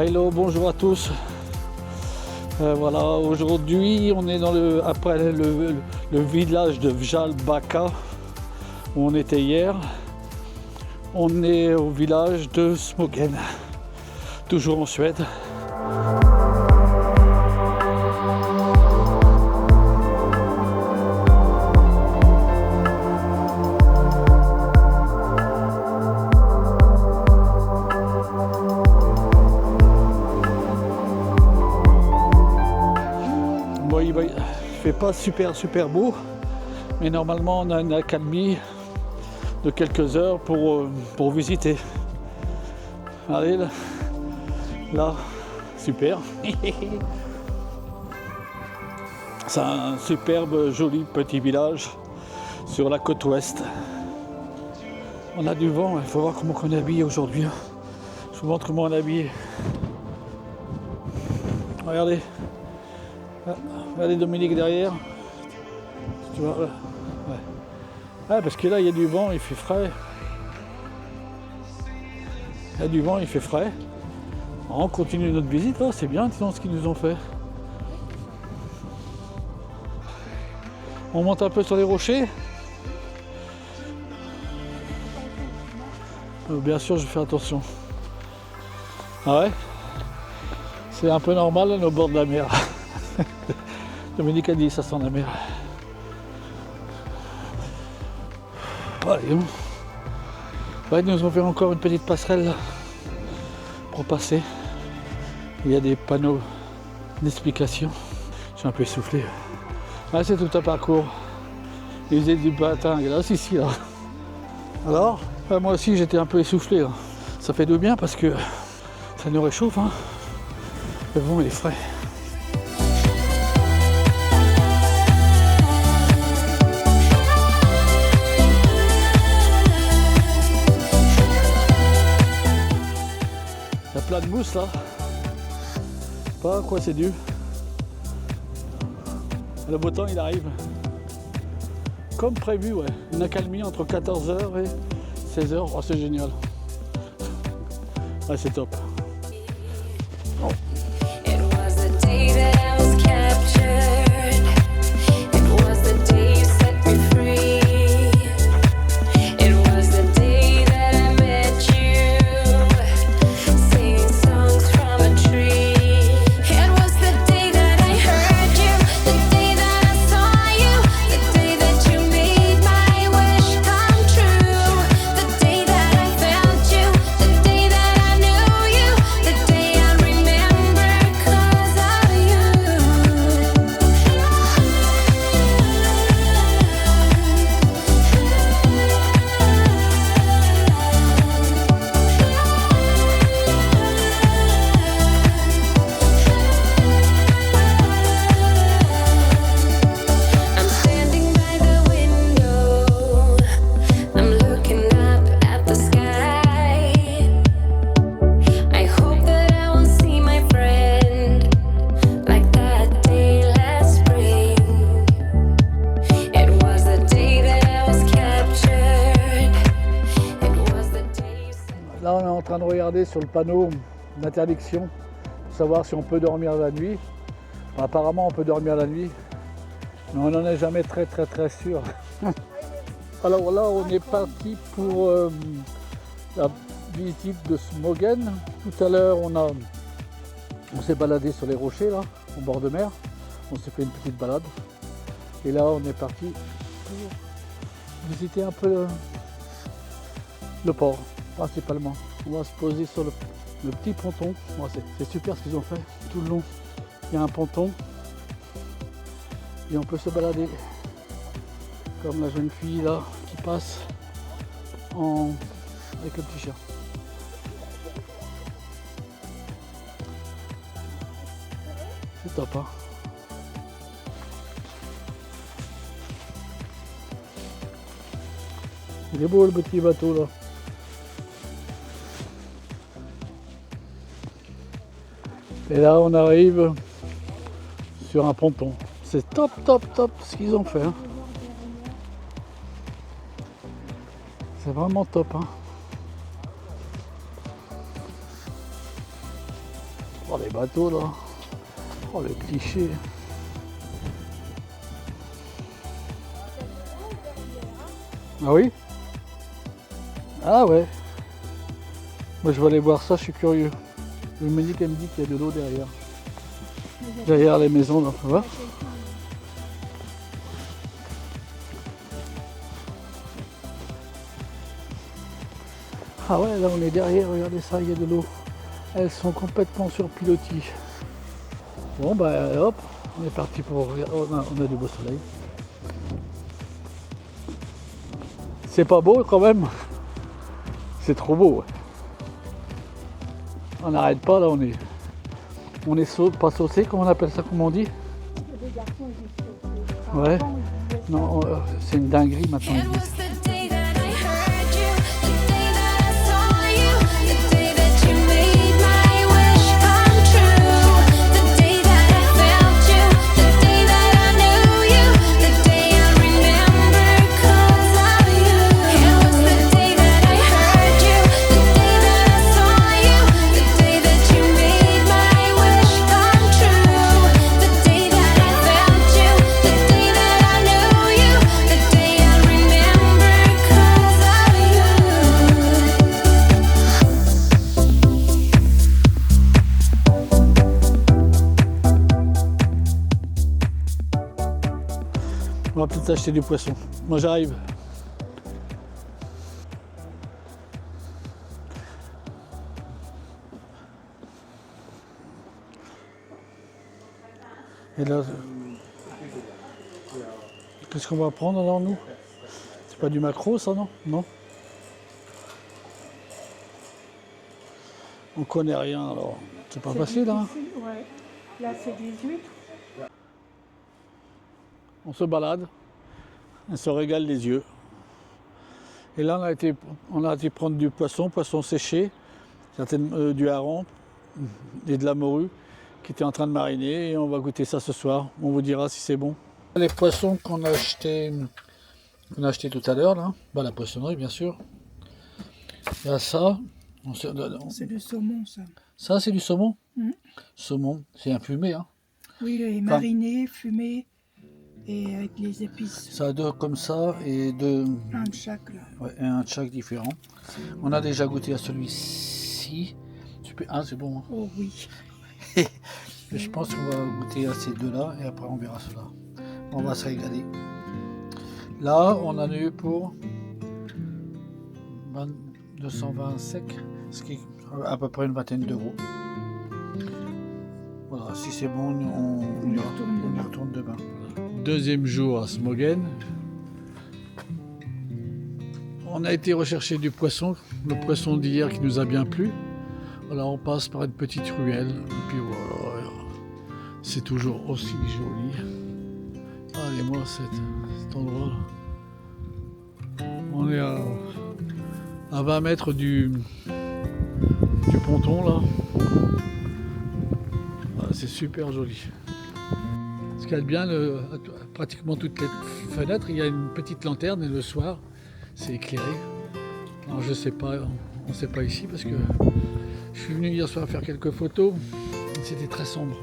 Hello, bonjour à tous. Voilà, aujourd'hui on est après le village de Vjalbacka où on était hier. On est au village de Smogen, toujours en Suède. Bon, il fait pas super beau, mais normalement on a une accalmie de quelques heures pour visiter. Allez là, super. C'est un superbe, joli petit village sur la côte ouest. On a du vent, il faut voir comment on est habillé aujourd'hui. Je vous montre comment on est habillé. Regardez. Regardez Dominique derrière. Tu vois, ouais. Ah, parce que là il y a du vent, il fait frais. Il y a du vent, il fait frais. On continue notre visite, oh, c'est bien ce qu'ils nous ont fait. On monte un peu sur les rochers. Bien sûr, je fais attention. Ah ouais, c'est un peu normal au bord de la mer. Dominique a dit ça sent la mer. Allez, ouais, ils nous ont fait encore une petite passerelle là, pour passer. Il y a des panneaux d'explication. Je suis un peu essoufflé. Ah, c'est tout un parcours. Ils faisaient du patin glace ici là. Alors, moi aussi j'étais un peu essoufflé là. Ça fait du bien parce que ça nous réchauffe. Hein. Le vent il est frais. Il y a plein de mousse là. Je sais pas à quoi c'est dû. Le beau temps il arrive. Comme prévu, ouais. Une accalmie entre 14h et 16h. Oh, c'est génial. Ouais, c'est top. Oh. Là, on est en train de regarder sur le panneau d'interdiction pour savoir si on peut dormir la nuit. Enfin, apparemment, on peut dormir la nuit, mais on n'en est jamais très sûr. Alors là, on est parti pour la visite de Smogen. Tout à l'heure, on s'est baladé sur les rochers, là, au bord de mer. On s'est fait une petite balade. Et là, on est parti pour visiter un peu le port. Principalement, on va se poser sur le petit ponton. Bon, c'est super ce qu'ils ont fait tout le long. Il y a un ponton et on peut se balader comme la jeune fille là qui passe avec le petit chien. C'est top, hein. Il est beau le petit bateau là. Et là on arrive sur un ponton. C'est top ce qu'ils ont fait. Hein. C'est vraiment top. Hein. les bateaux là. Oh les clichés. Ah oui? Ah ouais. Moi je vais aller voir ça, je suis curieux. Dominique elle me dit qu'il y a de l'eau derrière. Derrière les maisons là, tu vois? Ah ouais, là on est derrière, regardez ça, il y a de l'eau. Elles sont complètement sur pilotis. Bon bah hop, on est parti pour... On a du beau soleil. C'est pas beau quand même. C'est trop beau. Ouais. On n'arrête pas là, on est pas saucé, comment on appelle ça, comment on dit? Ouais. Non, c'est une dinguerie maintenant. Ils disent. On va peut-être acheter du poisson. Moi j'arrive. Et là, qu'est-ce qu'on va prendre alors nous? C'est pas du maquereau ça, non? Non. On connaît rien alors. C'est pas facile hein. Ouais. Là c'est 18. On se balade, on se régale les yeux. Et là on a été prendre du poisson séché, du hareng et de la morue qui était en train de mariner et on va goûter ça ce soir. On vous dira si c'est bon. Les poissons qu'on a achetés tout à l'heure là, bah, la poissonnerie bien sûr. Il y a ça. C'est du saumon ça. Ça c'est du saumon. Mmh. Saumon, c'est un fumé hein. Oui, il est mariné, fumé. Et avec les épices. Ça a deux comme ça et deux. Un de chaque là. Ouais, un de chaque différent. On a déjà goûté à celui-ci. Ah, c'est bon. Hein. Oh oui. Je pense qu'on va goûter à ces deux-là et après on verra cela. On va se régaler. Là, on en a eu pour 220 secs, ce qui est à peu près une vingtaine d'euros. Voilà, si c'est bon, on y retourne demain. Deuxième jour à Smogen. On a été rechercher du poisson, le poisson d'hier qui nous a bien plu. Voilà, on passe par une petite ruelle, et puis voilà, c'est toujours aussi joli. Allez-moi cet endroit là. On est à 20 mètres du ponton là. Voilà, c'est super joli. Ce qu'il y a de bien, pratiquement toutes les fenêtres, il y a une petite lanterne et le soir, c'est éclairé. Alors je sais pas, on ne sait pas ici parce que je suis venu hier soir faire quelques photos, c'était très sombre.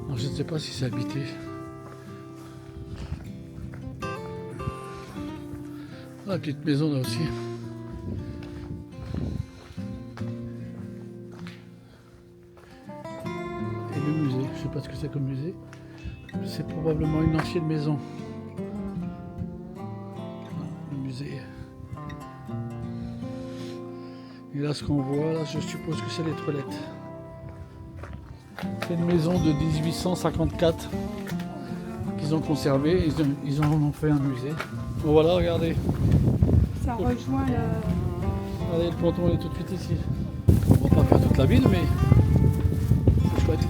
Alors je ne sais pas si c'est habité. La petite maison là aussi. Et le musée, je ne sais pas ce que c'est comme musée. C'est probablement une ancienne maison. Le musée. Et là, ce qu'on voit, là, je suppose que c'est les toilettes. C'est une maison de 1854 qu'ils ont conservée. Ils en ont fait un musée. Bon, voilà, regardez. Ça rejoint le... Regardez, le ponton est tout de suite ici. On va pas faire toute la ville, mais c'est chouette.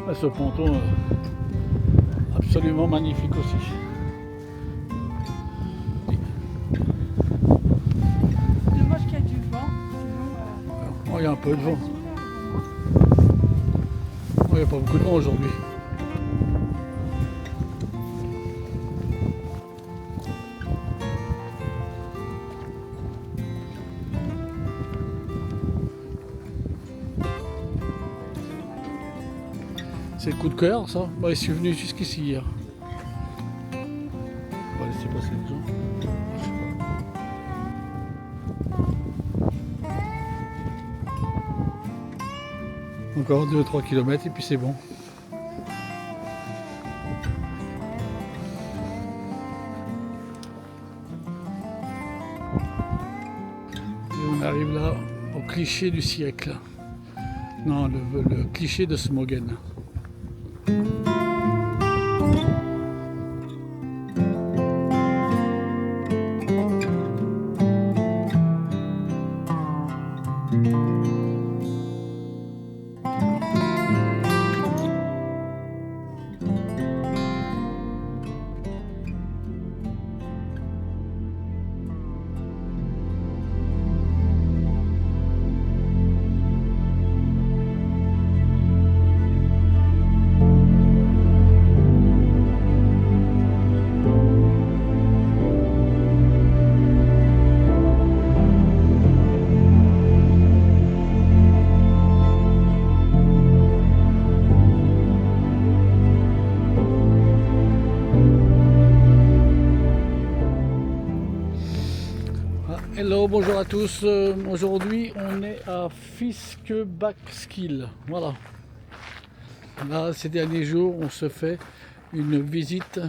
Et ce ponton absolument magnifique aussi. Dommage qu'il y a du vent. Sinon, Oh, il y a un peu de vent. Oh, il n'y a pas beaucoup de vent aujourd'hui. C'est le coup de cœur, ça. Bah, je suis venu jusqu'ici hier. On va laisser passer les gens. Encore 2-3 km et puis c'est bon. Et on arrive là au cliché du siècle. Non, le cliché de Smogen. Hello, bonjour à tous. Aujourd'hui, on est à Fiskebakskil. Voilà. Là, ces derniers jours, on se fait une visite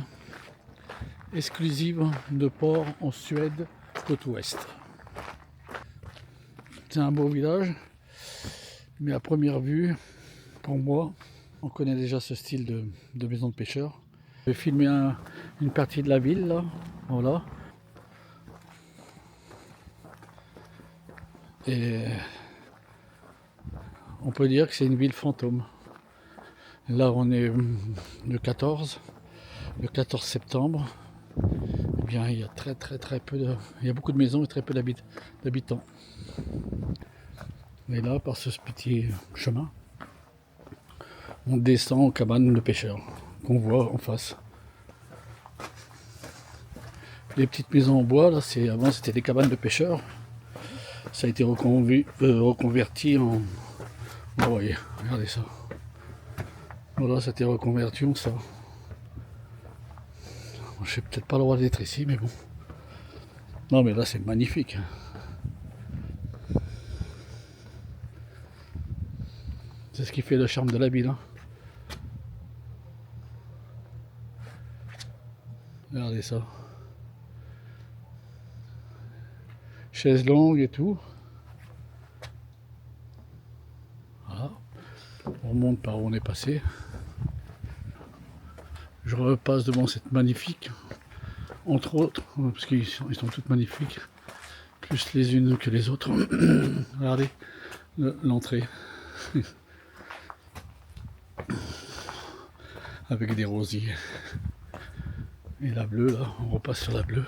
exclusive de port en Suède, côte ouest. C'est un beau village, mais à première vue, pour moi, on connaît déjà ce style de maison de pêcheur. Je vais filmer une partie de la ville, là. Voilà. Et on peut dire que c'est une ville fantôme. Là, on est le 14 septembre. Eh bien, il y a très peu il y a beaucoup de maisons et très peu d'habitants. Et là, par ce petit chemin, on descend aux cabanes de pêcheurs qu'on voit en face. Les petites maisons en bois, là, avant c'était des cabanes de pêcheurs. Ça a été reconverti en... Oh, voyez, regardez ça. Voilà, ça a été reconverti en ça. Je sais peut-être pas le droit d'être ici, mais bon. Non, mais là, c'est magnifique. C'est ce qui fait le charme de la ville. Hein. Regardez ça. Chaise longue et tout. Voilà. On remonte par où on est passé. Je repasse devant cette magnifique, entre autres, parce qu'ils sont toutes magnifiques, plus les unes que les autres. Regardez l'entrée. Avec des rosiers. Et la bleue, là, on repasse sur la bleue.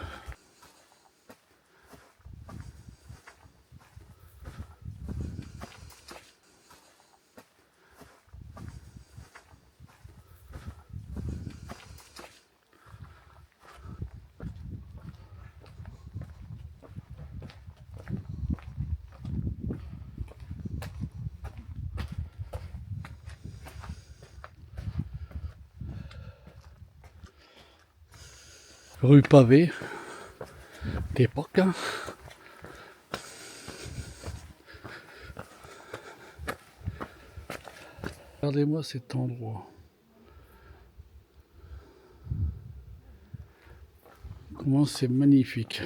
Rue pavée d'époque. Hein. Regardez-moi cet endroit. Comment c'est magnifique.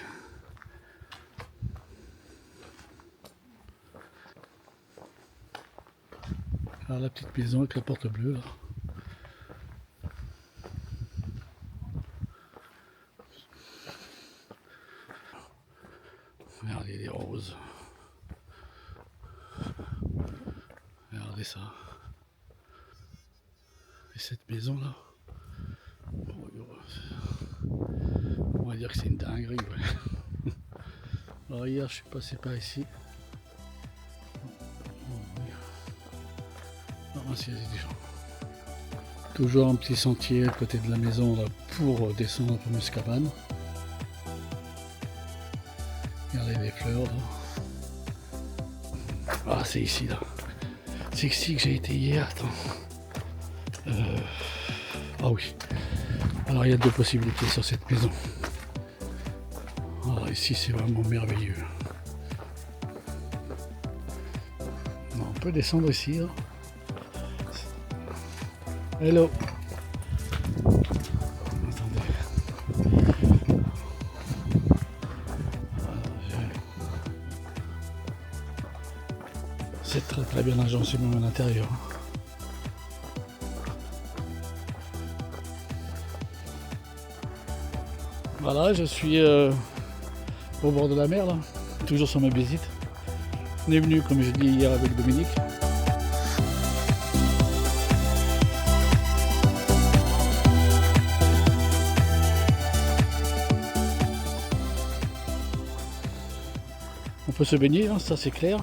Alors la petite maison avec la porte bleue là. Regardez les roses. Regardez ça. Et cette maison là. On va dire que c'est une dinguerie. Ouais. Alors hier je suis passé par ici. Non, si, il y a des gens. Toujours un petit sentier à côté de la maison là, pour descendre la fameuse cabane. Regardez les fleurs là. Ah, c'est ici là. C'est ici que j'ai été hier. Attends. Ah oui. Alors il y a deux possibilités sur cette maison. Alors ici c'est vraiment merveilleux. On peut descendre ici. Là. Hello. Attendez. C'est très très bien agencé même à l'intérieur. Voilà, je suis au bord de la mer là, toujours sur ma visite. On est venu, comme je dis hier avec Dominique. On peut se baigner, hein, ça c'est clair.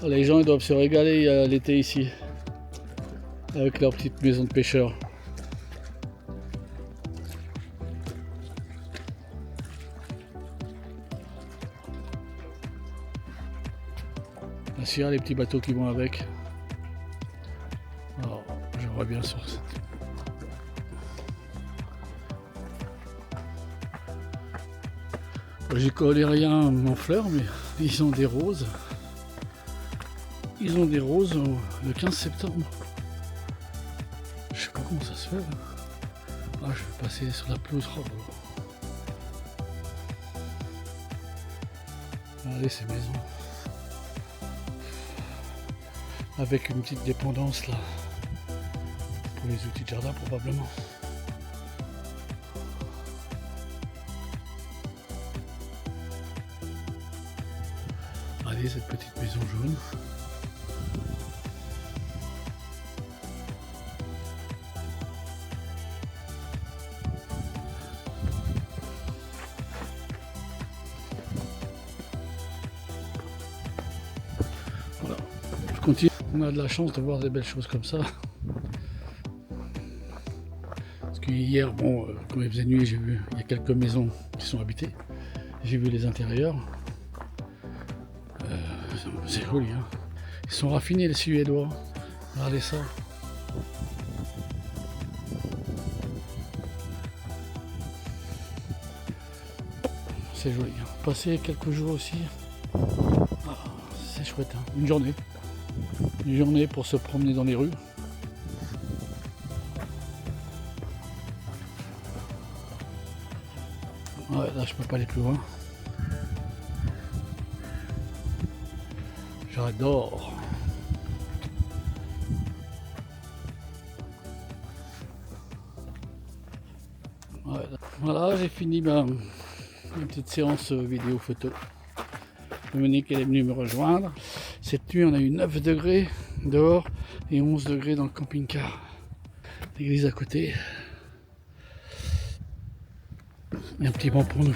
Les gens ils doivent se régaler l'été ici, avec leur petite maison de pêcheurs. Là, il y a les petits bateaux qui vont avec. Alors, je vois bien sur cette... J'y connais rien en fleurs, mais ils ont des roses. Ils ont des roses le 15 septembre. Je sais pas comment ça se fait. Là. Ah, je vais passer sur la pelouse. Oh. Regardez ces maisons. Avec une petite dépendance là. Pour les outils de jardin probablement. Regardez cette petite maison jaune. Voilà, je continue. On a de la chance de voir des belles choses comme ça. Parce que hier, bon, quand il faisait nuit, j'ai vu, il y a quelques maisons qui sont habitées. J'ai vu les intérieurs. C'est joli, hein. Ils sont raffinés les Suédois. Regardez ça. C'est joli. Hein. Passer quelques jours aussi. Ah, c'est chouette. Hein. Une journée. Une journée pour se promener dans les rues. Ouais, là je peux pas aller plus loin. J'adore. Ouais, voilà, j'ai fini ma petite séance vidéo photo. Dominique elle est venue me rejoindre. Cette nuit on a eu 9 degrés dehors et 11 degrés dans le camping-car. L'église à côté. Et un petit banc pour nous.